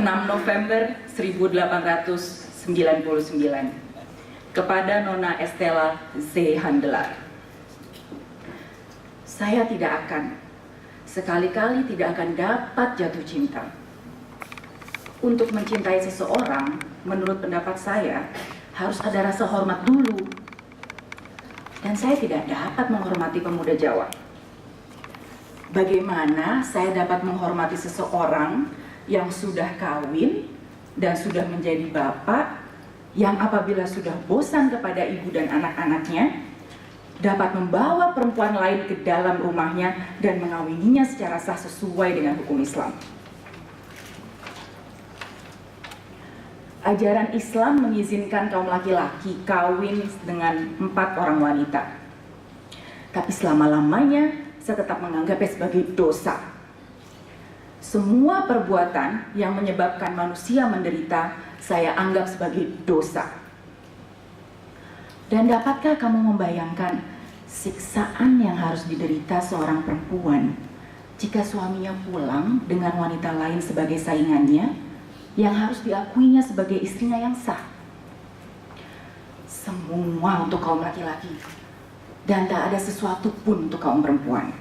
6 November 1899 kepada Nona Estella Z. Handelar. Saya tidak akan, sekali-kali tidak akan dapat jatuh cinta. Untuk mencintai seseorang, menurut pendapat saya, harus ada rasa hormat dulu. Dan saya tidak dapat menghormati pemuda Jawa. Bagaimana saya dapat menghormati seseorang yang sudah kawin dan sudah menjadi bapak, yang apabila sudah bosan kepada ibu dan anak-anaknya, dapat membawa perempuan lain ke dalam rumahnya dan mengawininya secara sah sesuai dengan hukum Islam. Ajaran Islam mengizinkan kaum laki-laki kawin dengan 4 orang wanita. Tapi selama-lamanya saya tetap menganggapnya sebagai dosa. Semua perbuatan yang menyebabkan manusia menderita, saya anggap sebagai dosa. Dan dapatkah kamu membayangkan siksaan yang harus diderita seorang perempuan jika suaminya pulang dengan wanita lain sebagai saingannya yang harus diakuinya sebagai istrinya yang sah? Semua untuk kaum laki-laki dan tak ada sesuatu pun untuk kaum perempuan.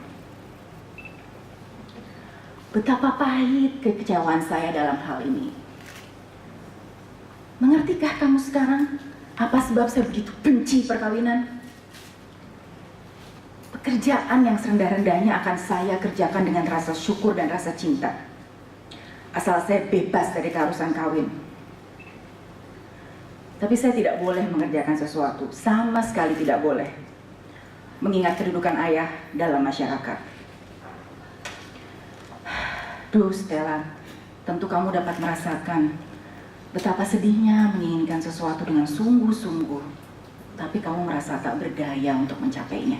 Betapa pahit kekecewaan saya dalam hal ini. Mengertikah kamu sekarang apa sebab saya begitu benci perkawinan? Pekerjaan yang serendah-rendahnya akan saya kerjakan dengan rasa syukur dan rasa cinta, asal saya bebas dari keharusan kawin. Tapi saya tidak boleh mengerjakan sesuatu, sama sekali tidak boleh, mengingat kedudukan ayah dalam masyarakat. Duh Stella, tentu kamu dapat merasakan betapa sedihnya menginginkan sesuatu dengan sungguh-sungguh, tapi kamu merasa tak berdaya untuk mencapainya.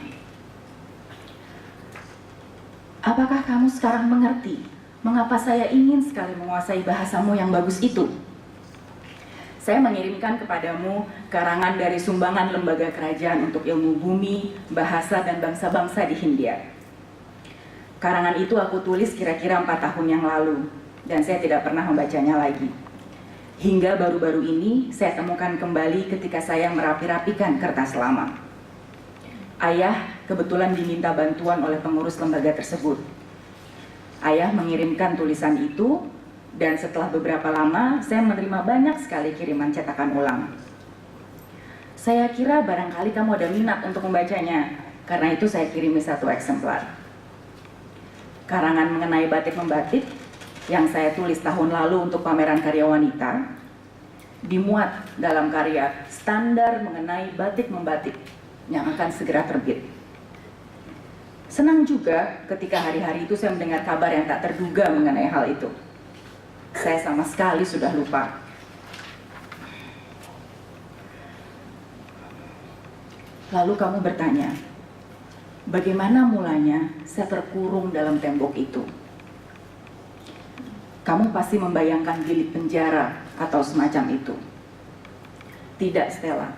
Apakah kamu sekarang mengerti mengapa saya ingin sekali menguasai bahasamu yang bagus itu? Saya mengirimkan kepadamu karangan dari sumbangan lembaga kerajaan untuk ilmu bumi, bahasa, dan bangsa-bangsa di Hindia. Karangan itu aku tulis kira-kira 4 tahun yang lalu, dan saya tidak pernah membacanya lagi. Hingga baru-baru ini saya temukan kembali ketika saya merapi-rapikan kertas lama. Ayah kebetulan diminta bantuan oleh pengurus lembaga tersebut. Ayah mengirimkan tulisan itu, dan setelah beberapa lama saya menerima banyak sekali kiriman cetakan ulang. Saya kira barangkali kamu ada minat untuk membacanya, karena itu saya kirimi 1 eksemplar. Karangan mengenai batik membatik yang saya tulis tahun lalu untuk pameran karya wanita dimuat dalam karya Standar Mengenai Batik Membatik yang akan segera terbit. Senang juga ketika hari-hari itu saya mendengar kabar yang tak terduga mengenai hal itu. Saya sama sekali sudah lupa. Lalu kamu bertanya, bagaimana mulanya saya terkurung dalam tembok itu? Kamu pasti membayangkan bilik penjara atau semacam itu. Tidak, Stella.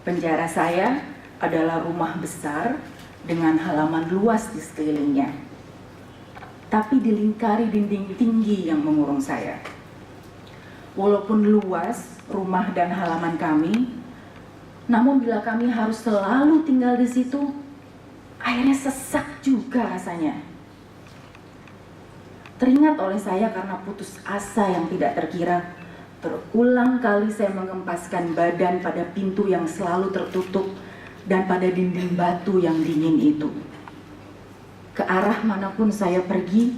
Penjara saya adalah rumah besar dengan halaman luas di sekelilingnya, tapi dilingkari dinding tinggi yang mengurung saya. Walaupun luas rumah dan halaman kami, namun bila kami harus selalu tinggal di situ, akhirnya sesak juga rasanya. Teringat oleh saya karena putus asa yang tidak terkira, berulang kali saya mengempaskan badan pada pintu yang selalu tertutup dan pada dinding batu yang dingin itu. Ke arah manapun saya pergi,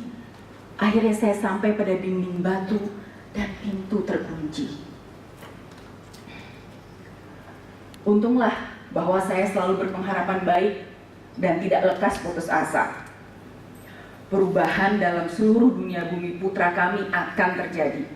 akhirnya saya sampai pada dinding batu dan pintu terkunci. Untunglah bahwa saya selalu berpengharapan baik dan tidak lekas putus asa. Perubahan dalam seluruh dunia bumi putra kami akan terjadi.